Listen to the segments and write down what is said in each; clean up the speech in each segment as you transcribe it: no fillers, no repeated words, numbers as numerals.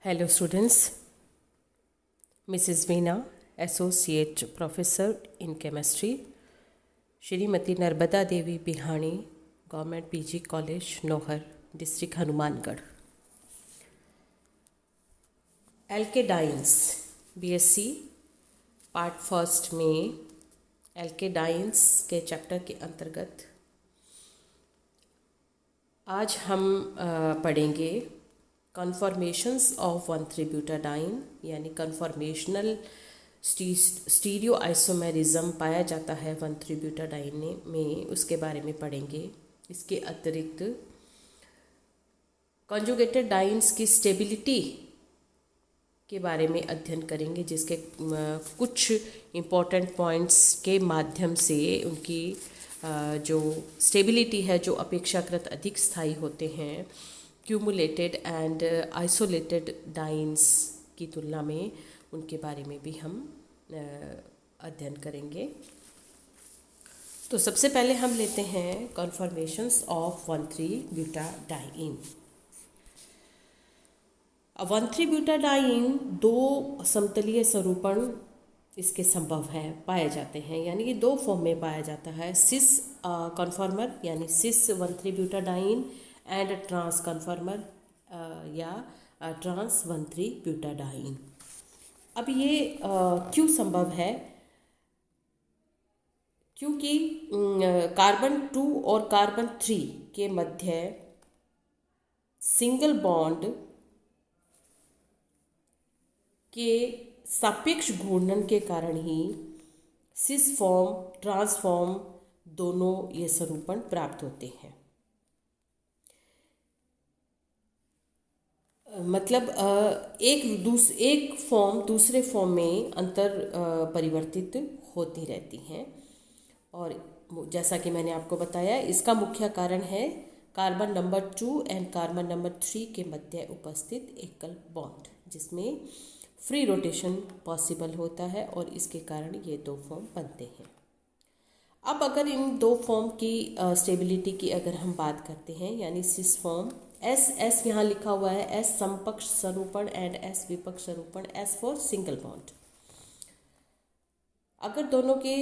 Hello students, Mrs. Veena, Associate Professor in Chemistry, Shrimati Narmada Devi Bihani, government PG college Nohar, district Hanumangarh. Alkadienes BSc part first में alkadienes के chapter के अंतर्गत आज हम पढ़ेंगे कन्फॉर्मेशंस ऑफ 1,3-ब्यूटाडाइन, यानी कन्फॉर्मेशनल स्टीरियो आइसोमेरिज्म पाया जाता है 1,3-ब्यूटाडाइन में, उसके बारे में पढ़ेंगे। इसके अतिरिक्त कॉन्जुगेटेड डाइन्स की स्टेबिलिटी के बारे में अध्ययन करेंगे, जिसके कुछ इम्पोर्टेंट पॉइंट्स के माध्यम से उनकी जो स्टेबिलिटी है, जो अपेक्षाकृत अधिक स्थायी होते हैं क्यूमुलेटेड एंड आइसोलेटेड डाइन्स की तुलना में, उनके बारे में भी हम अध्ययन करेंगे। तो सबसे पहले हम लेते हैं कन्फॉर्मेशंस ऑफ 1,3-ब्यूटाडाइन। 1,3-ब्यूटाडाइन दो समतलीय स्वरूपण इसके संभव है, पाए जाते हैं, यानी कि दो फॉर्म में पाया जाता है। सिस कन्फॉर्मर यानी सिस 1,3-ब्यूटाडाइन एंड ट्रांस कन्फॉर्मर या ट्रांस 1,3-ब्यूटाडाइन। अब ये क्यों संभव है? क्योंकि कार्बन 2 और कार्बन 3 के मध्य सिंगल बॉन्ड के सापेक्ष घूर्णन के कारण ही सिस फॉर्म, ट्रांसफॉर्म दोनों ये स्वरूपण प्राप्त होते हैं। मतलब एक फॉर्म दूसरे फॉर्म में अंतर परिवर्तित होती रहती हैं, और जैसा कि मैंने आपको बताया, इसका मुख्य कारण है carbon number 2 and carbon number 3 के मध्य उपस्थित एकल बॉन्ड, जिसमें फ्री रोटेशन पॉसिबल होता है, और इसके कारण ये दो फॉर्म बनते हैं। अब अगर इन दो फॉर्म की स्टेबिलिटी की अगर हम बात करते हैं, यानी सिस फॉर्म एस यहाँ लिखा हुआ है, एस समपक्ष स्वरूपण एंड एस विपक्ष स्वरूपण, एस फॉर सिंगल बॉन्ड। अगर दोनों के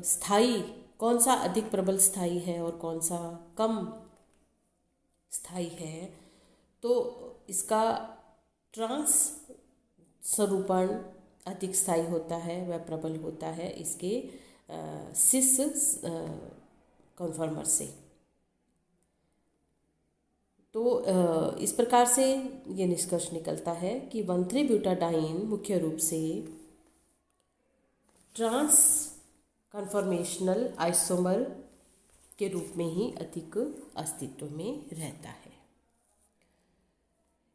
स्थायी कौन सा अधिक प्रबल स्थायी है और कौन सा कम स्थायी है, तो इसका ट्रांस स्वरूपण अधिक स्थायी होता है, वह प्रबल होता है इसके सिस कन्फॉर्मर से। तो इस प्रकार से ये निष्कर्ष निकलता है कि 1,3-ब्यूटाडाइन मुख्य रूप से ट्रांस कन्फॉर्मेशनल आइसोमर के रूप में ही अधिक अस्तित्व में रहता है।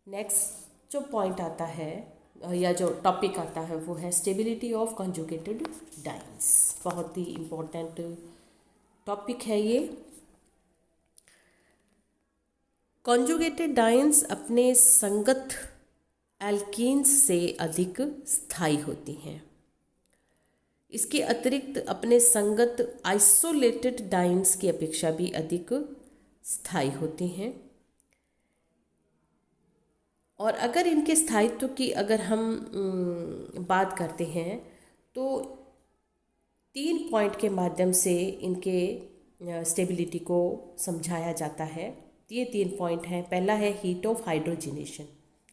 नेक्स्ट जो पॉइंट आता है या जो टॉपिक आता है, वो है स्टेबिलिटी ऑफ कॉन्जुगेटेड डाइन्स। बहुत ही इम्पोर्टेंट टॉपिक है ये। कॉन्जुगेटेड डाइन्स अपने संगत एल्कीन्स से अधिक स्थायी होती हैं। इसके अतिरिक्त अपने संगत आइसोलेटेड डाइन्स की अपेक्षा भी अधिक स्थायी होती हैं। और अगर इनके स्थायित्व की अगर हम बात करते हैं, तो 3 पॉइंट के माध्यम से इनके स्टेबिलिटी को समझाया जाता है। ये 3 पॉइंट हैं। पहला है हीट ऑफ हाइड्रोजिनेशन,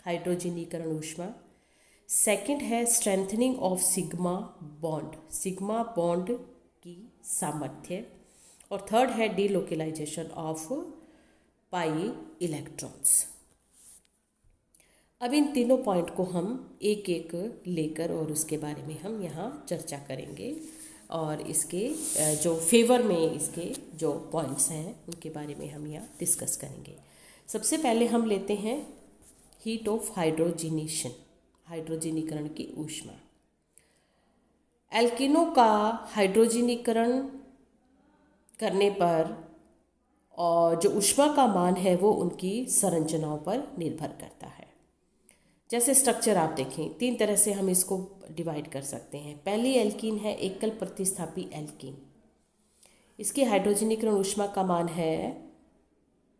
हाइड्रोजनीकरण ऊष्मा। सेकंड है स्ट्रेंथनिंग ऑफ सिग्मा बॉन्ड की सामर्थ्य। और थर्ड है डीलोकेलाइजेशन ऑफ पाई इलेक्ट्रॉन्स। अब इन तीनों पॉइंट को हम एक एक लेकर और उसके बारे में हम यहाँ चर्चा करेंगे, और इसके जो फेवर में इसके जो पॉइंट्स हैं उनके बारे में हम यहाँ डिस्कस करेंगे। सबसे पहले हम लेते हैं हीट ऑफ हाइड्रोजिनेशन, हाइड्रोजनीकरण की ऊष्मा। एल्किनों का हाइड्रोजनीकरण करने पर और जो ऊष्मा का मान है वो उनकी संरचनाओं पर निर्भर करता है। जैसे स्ट्रक्चर आप देखें, 3 तरह से हम इसको डिवाइड कर सकते हैं। पहली एल्कीन है एकल प्रतिस्थापी एल्कीन। इसकी हाइड्रोजनीकरण ऊष्मा का मान है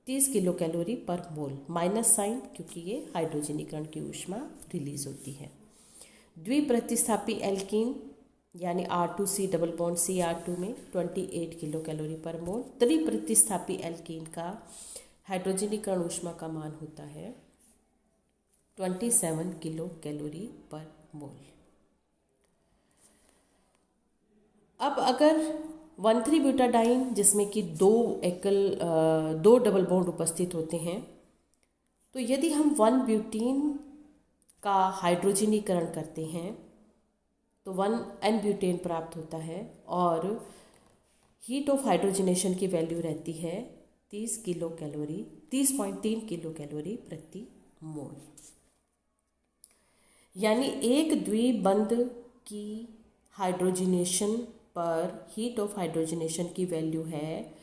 30 किलो कैलोरी पर मोल, माइनस साइन क्योंकि ये हाइड्रोजनीकरण की ऊष्मा रिलीज होती है। द्विप्रतिस्थापी एल्कीन यानी R2C डबल बॉन्ड Cr2 में 28 किलो कैलोरी पर मोल। त्रिप्रतिस्थापी एल्कीन का हाइड्रोजनीकरण ऊष्मा का मान होता है 27 किलो कैलोरी पर मोल। अब अगर 1,3-ब्यूटाडाइन जिसमें कि दो डबल बॉन्ड उपस्थित होते हैं, तो यदि हम 1 ब्यूटीन का हाइड्रोजनीकरण करते हैं तो 1N-ब्यूटेन प्राप्त होता है और हीट ऑफ हाइड्रोजनेशन की वैल्यू रहती है 30.3 किलो कैलोरी प्रति मोल। यानी एक द्विबंध की हाइड्रोजनेशन पर हीट ऑफ हाइड्रोजनेशन की वैल्यू है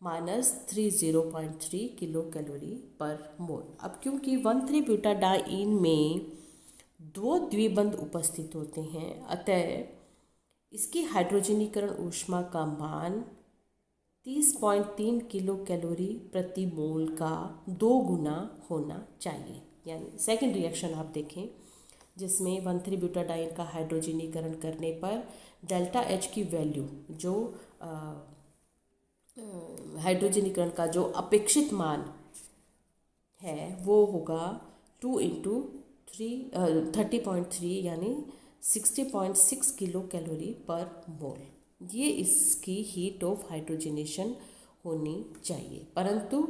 -303 किलो कैलोरी पर मोल। अब क्योंकि 1,3-ब्यूटाडाइन में दो द्विबंध उपस्थित होते हैं, अतः इसकी हाइड्रोजनीकरण ऊष्मा का मान 30.3 किलो कैलोरी प्रति मोल का 2 गुना होना चाहिए। यानी सेकंड रिएक्शन आप देखें जिसमें 1,3-ब्यूटाडाइन का हाइड्रोजनीकरण करने पर डेल्टा H की वैल्यू जो हाइड्रोजनीकरण का जो अपेक्षित मान है वो होगा 2 इंटू 30.3 यानी 60.6 किलो कैलोरी पर मोल। ये इसकी हीट ऑफ हाइड्रोजनेशन होनी चाहिए, परंतु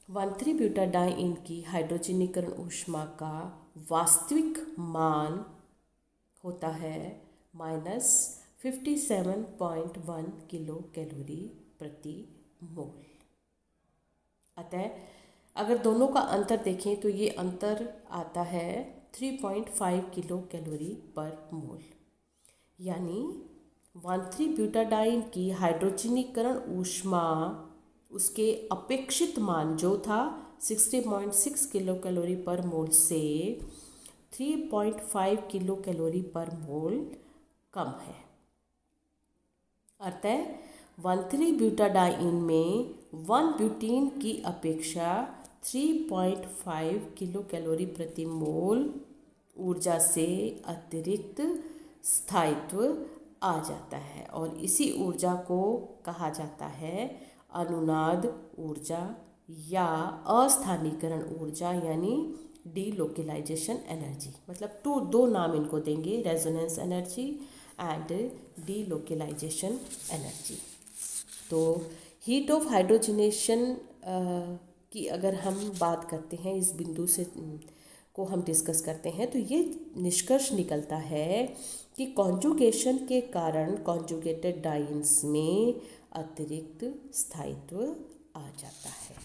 1,3-ब्यूटाडाइन की हाइड्रोजनीकरण ऊष्मा का वास्तविक मान होता है -57.1 किलो कैलोरी प्रति मोल। अतः अगर दोनों का अंतर देखें तो ये अंतर आता है 3.5 किलो कैलोरी पर मोल। यानी 1,3-ब्यूटाडाइन की हाइड्रोजनीकरण ऊष्मा उसके अपेक्षित मान जो था 60.6 किलो कैलोरी पर मोल से 3.5 किलो कैलोरी पर मोल कम है। अतः 1,3-ब्यूटाडाइन में 1 ब्यूटीन की अपेक्षा 3.5 किलो कैलोरी प्रति मोल ऊर्जा से अतिरिक्त स्थायित्व आ जाता है और इसी ऊर्जा को कहा जाता है अनुनाद ऊर्जा या अस्थानीकरण ऊर्जा यानी डीलोकेलाइजेशन एनर्जी। मतलब दो नाम इनको देंगे, resonance energy and delocalisation energy. तो हीट ऑफ हाइड्रोजनेशन की अगर हम बात करते हैं, इस बिंदु से को हम डिस्कस करते हैं, तो ये निष्कर्ष निकलता है कि कॉन्जुगेशन के कारण कॉन्जुगेटेड डाइन्स में अतिरिक्त स्थायित्व आ जाता है।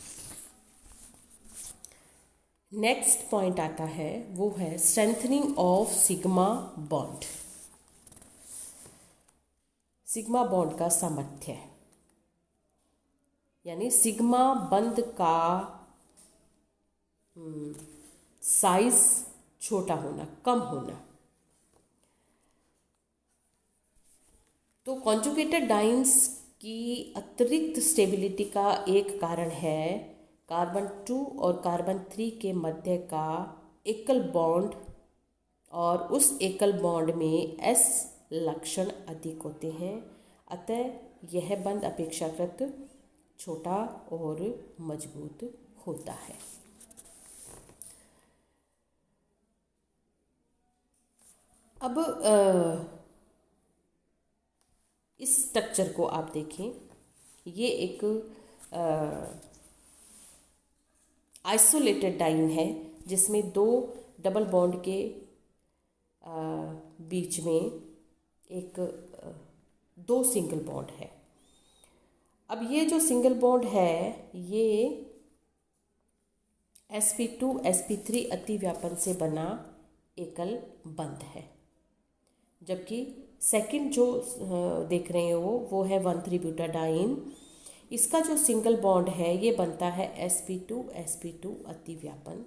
नेक्स्ट पॉइंट आता है वो है strengthening of sigma bond. Sigma bond का सामर्थ्य यानी सिग्मा बंध का साइज छोटा होना, कम होना। तो कॉन्जुगेटेड डाइन्स की अतिरिक्त स्टेबिलिटी का एक कारण है कार्बन 2 और कार्बन 3 के मध्य का एकल बॉन्ड, और उस एकल बॉन्ड में S लक्षण अधिक होते हैं, अतः यह बंध अपेक्षाकृत छोटा और मजबूत होता है। अब इस स्ट्रक्चर को आप देखें, ये एक आइसोलेटेड डाइन है जिसमें दो डबल बॉन्ड के बीच में एक दो सिंगल बॉन्ड है। अब ये जो सिंगल बॉन्ड है ये sp2 sp3 अतिव्यापन से बना एकल बंध है, जबकि सेकंड जो देख रहे हो वो है 1,3-ब्यूटाडाइन। इसका जो सिंगल बॉन्ड है ये बनता है sp2 sp2 अतिव्यापन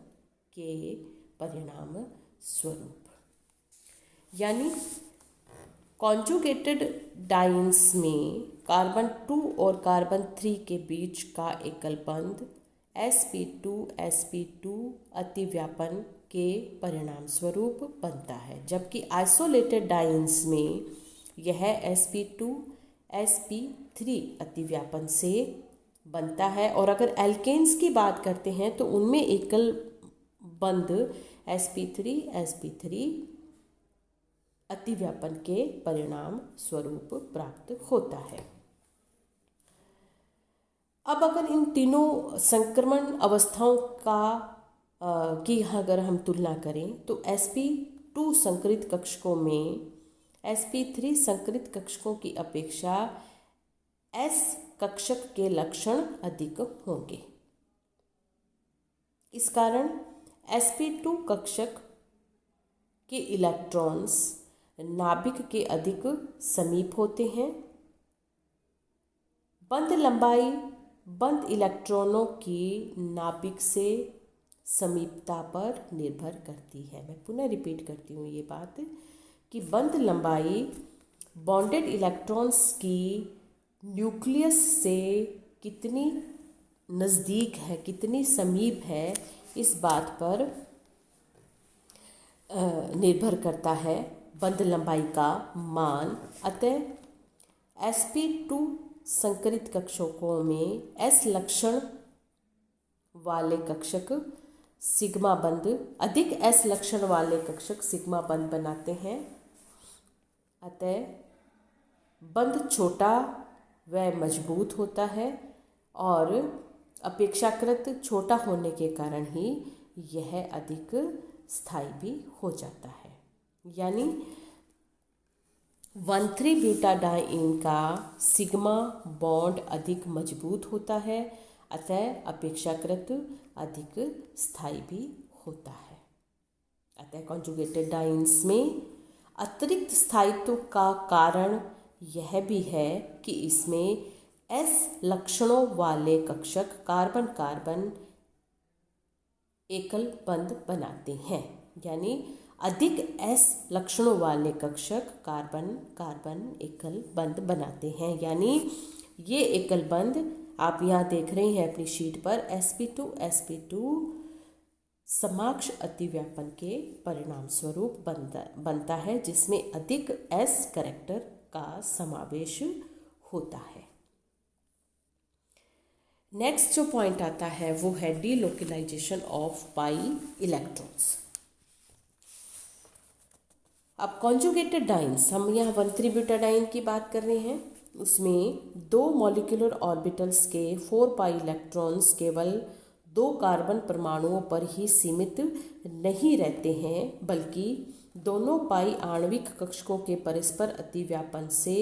के परिणाम स्वरूप। यानी कॉन्जुगेटेड डाइन्स में कार्बन 2 और कार्बन 3 के बीच का एकल बंध sp2 अतिव्यापन के परिणाम स्वरूप बनता है, जबकि आइसोलेटेड डाइन्स में यह sp2 अतिव्यापन से बनता है। और अगर एल्केन्स की बात करते हैं तो उनमें एकल बंध sp3 अतिव्यापन के परिणाम स्वरूप प्राप्त होता है। अब अगर इन तीनों संक्रमण अवस्थाओं की अगर हम तुलना करें तो sp2 संकरित कक्षकों में sp3 संकरित कक्षकों की अपेक्षा s कक्षक के लक्षण अधिक होंगे। इस कारण sp2 कक्षक के इलेक्ट्रॉन्स नाभिक के अधिक समीप होते हैं। बंध लंबाई बंध इलेक्ट्रॉनों की नाभिक से समीपता पर निर्भर करती है। मैं पुनः रिपीट करती हूँ ये बात कि बंध लंबाई बॉन्डेड इलेक्ट्रॉन्स की न्यूक्लियस से कितनी नज़दीक है, कितनी समीप है, इस बात पर निर्भर करता है बंध लंबाई का मान। अतः sp2 संकरित कक्षकों में s लक्षण वाले कक्षक सिग्मा बंध अधिक s लक्षण वाले कक्षक सिग्मा बंध बनाते हैं। अतः बंध छोटा व मजबूत होता है और अपेक्षाकृत छोटा होने के कारण ही यह अधिक स्थायी भी हो जाता है। यानी 1,3 बीटा डाइईन का सिग्मा बॉन्ड अधिक मजबूत होता है, अतः अपेक्षाकृत अधिक स्थायी भी होता है। अतः कॉन्जुगेटेड डाइन्स में अतिरिक्त स्थायित्व का कारण यह भी है कि इसमें s लक्षणों वाले कक्षक कार्बन कार्बन एकल बंध बनाते हैं। यानी अधिक s लक्षणों वाले कक्षक कार्बन कार्बन एकल बंध बनाते हैं। यानी ये एकल बंध आप यहाँ देख रहे हैं अपनी शीट पर sp2 समाक्ष अतिव्यापन के परिणाम स्वरूप बनता है, जिसमें अधिक s कैरेक्टर का समावेश होता है। नेक्स्ट जो पॉइंट आता है वो है डीलोकेलाइजेशन ऑफ पाई इलेक्ट्रॉन्स। अब कॉन्जुगेटेड डाइन्स, हम यहाँ 1,3 ब्यूटाडाइन की बात कर रहे हैं, उसमें 2 मॉलिक्यूलर ऑर्बिटल्स के 4 पाई इलेक्ट्रॉन्स केवल 2 कार्बन परमाणुओं पर ही सीमित नहीं रहते हैं, बल्कि दोनों पाई आणविक कक्षकों के परस्पर अतिव्यापन से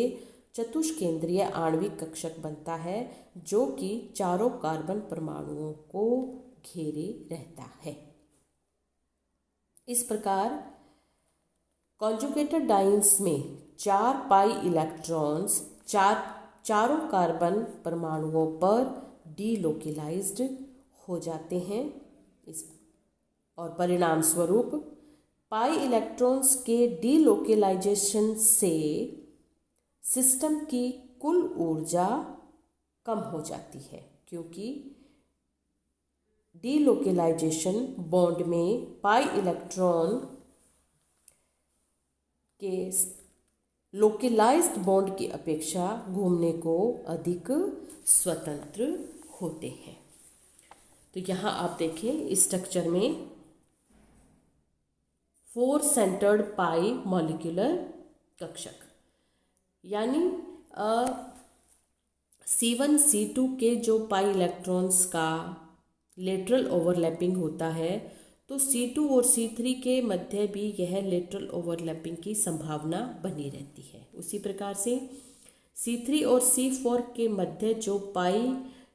चतुष्केंद्रीय आणविक कक्षक बनता है, जो कि चारों कार्बन परमाणुओं को घेरे रहता है। इस प्रकार कॉन्जुगेटेड डाइन्स में 4 पाई इलेक्ट्रॉन्स चारों कार्बन परमाणुओं पर डीलोकेलाइज्ड हो जाते हैं। और परिणाम स्वरूप पाई इलेक्ट्रॉन्स के डीलोकेलाइजेशन से सिस्टम की कुल ऊर्जा कम हो जाती है, क्योंकि डीलोकेलाइजेशन बॉन्ड में पाई इलेक्ट्रॉन के लोकेलाइज्ड बॉन्ड की अपेक्षा घूमने को अधिक स्वतंत्र होते हैं। तो यहाँ आप देखें इस स्ट्रक्चर में 4 सेंटर्ड पाई मॉलिक्यूलर कक्षक, यानी C1 C2 के जो पाई इलेक्ट्रॉन्स का लेटरल ओवरलैपिंग होता है, तो C2 और C3 के मध्य भी यह लेटरल ओवरलैपिंग की संभावना बनी रहती है। उसी प्रकार से C3 और C4 के मध्य जो पाई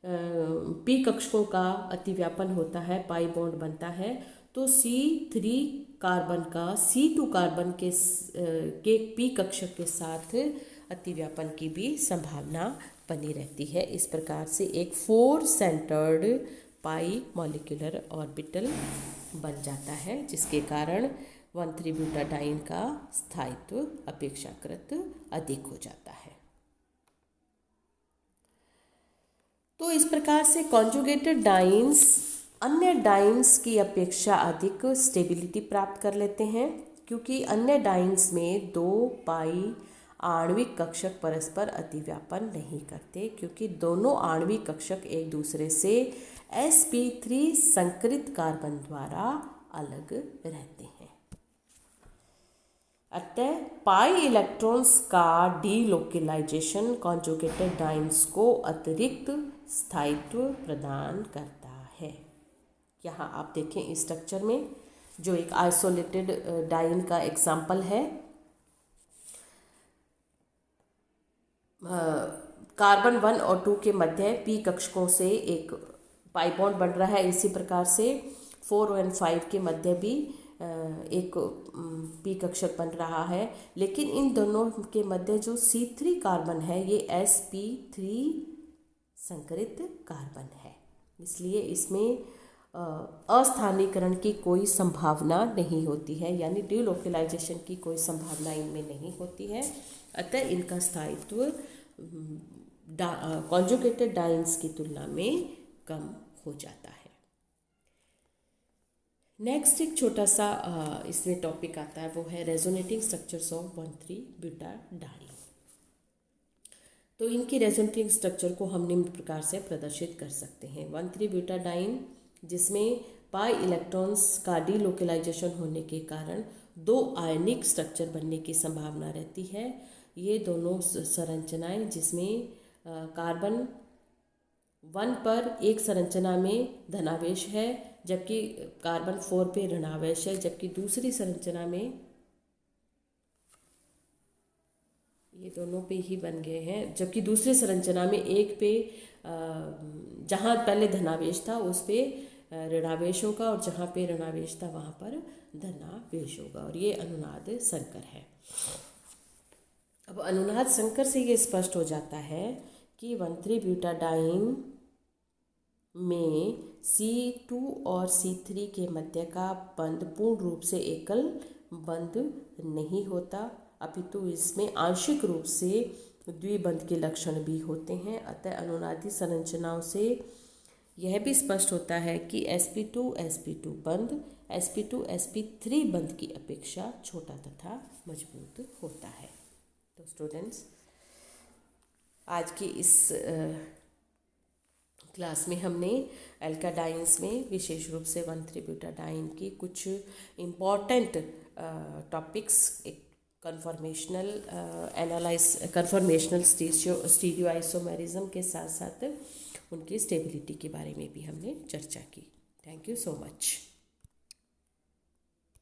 पी कक्षकों का अतिव्यापन होता है, पाई बॉन्ड बनता है, तो C3 कार्बन का C2 कार्बन के पी कक्षक के साथ अतिव्यापन की भी संभावना बनी रहती है। इस प्रकार से एक 4 सेंटर्ड पाई मॉलिक्यूलर ऑर्बिटल बन जाता है, जिसके कारण 1,3-ब्यूटाडाइन का स्थायित्व अपेक्षाकृत अधिक हो जाता है। तो इस प्रकार से कॉन्जुगेटेड डाइन्स अन्य डाइन्स की अपेक्षा अधिक स्टेबिलिटी प्राप्त कर लेते हैं, क्योंकि अन्य डाइन्स में 2 पाई आणविक कक्षक परस्पर अतिव्यापन नहीं करते, क्योंकि दोनों आणविक कक्षक एक दूसरे से sp3 संकरित कार्बन द्वारा अलग रहते हैं। अतः पाई इलेक्ट्रॉन्स का डीलोकेलाइजेशन कॉन्जुगेटेड डाइन्स को अतिरिक्त स्थायित्व प्रदान करता है। यहाँ आप देखें इस स्ट्रक्चर में जो एक आइसोलेटेड डाइन का एग्जाम्पल है, कार्बन 1 और 2 के मध्य पी कक्षकों से एक पाई बॉन्ड बन रहा है। इसी प्रकार से 4 और 5 के मध्य भी एक पी कक्षक बन रहा है, लेकिन इन दोनों के मध्य जो C3 कार्बन है ये sp3 संकरित कार्बन है, इसलिए इसमें अस्थानीकरण की कोई संभावना नहीं होती है, यानी डीलोकेलाइजेशन की कोई संभावना इनमें नहीं होती है। अतः इनका स्थायित्व कॉन्जुगेटेड डाइन्स की तुलना में कम हो जाता है। नेक्स्ट एक छोटा सा इसमें टॉपिक आता है, वो है रेजोनेटिंग स्ट्रक्चर्स ऑफ 1,3-ब्यूटाडाइन। तो इनकी रेजोनेटिंग स्ट्रक्चर को हम निम्न प्रकार से प्रदर्शित कर सकते हैं। 1,3-ब्यूटाडाइन जिसमें पाई इलेक्ट्रॉन्स का डीलोकेलाइजेशन होने के कारण 2 आयनिक स्ट्रक्चर बनने की संभावना रहती है। ये दोनों संरचनाएं जिसमें कार्बन 1 पर एक संरचना में धनावेश है, जबकि कार्बन 4 पे ऋणावेश है, जबकि दूसरी संरचना में ये दोनों पे ही बन गए हैं, जबकि दूसरी संरचना में एक पे जहाँ पहले धनावेश था उस पे ऋणावेश होगा, और जहाँ पे ऋणावेश था वहाँ पर धनावेश होगा, और ये अनुनाद संकर है। अब अनुनाद संकर से ये स्पष्ट हो जाता है कि 1,3-ब्यूटाडाइन में C2 और C3 के मध्य का बंध पूर्ण रूप से एकल बंध नहीं होता, अपितु इसमें आंशिक रूप से द्विबंध के लक्षण भी होते हैं। अतः अनुनादी संरचनाओं से यह भी स्पष्ट होता है कि sp2-sp2 बंध sp2-sp3 बंध की अपेक्षा छोटा तथा मजबूत होता है। तो स्टूडेंट्स, आज की इस क्लास में हमने एल्काडाइंस में विशेष रूप से 1,3-ब्यूटाडाइन की कुछ इम्पॉर्टेंट टॉपिक्स, एक कन्फॉर्मेशनल स्टीरियोआइसोमेरिज्म के साथ साथ उनकी स्टेबिलिटी के बारे में भी हमने चर्चा की। Thank you so much.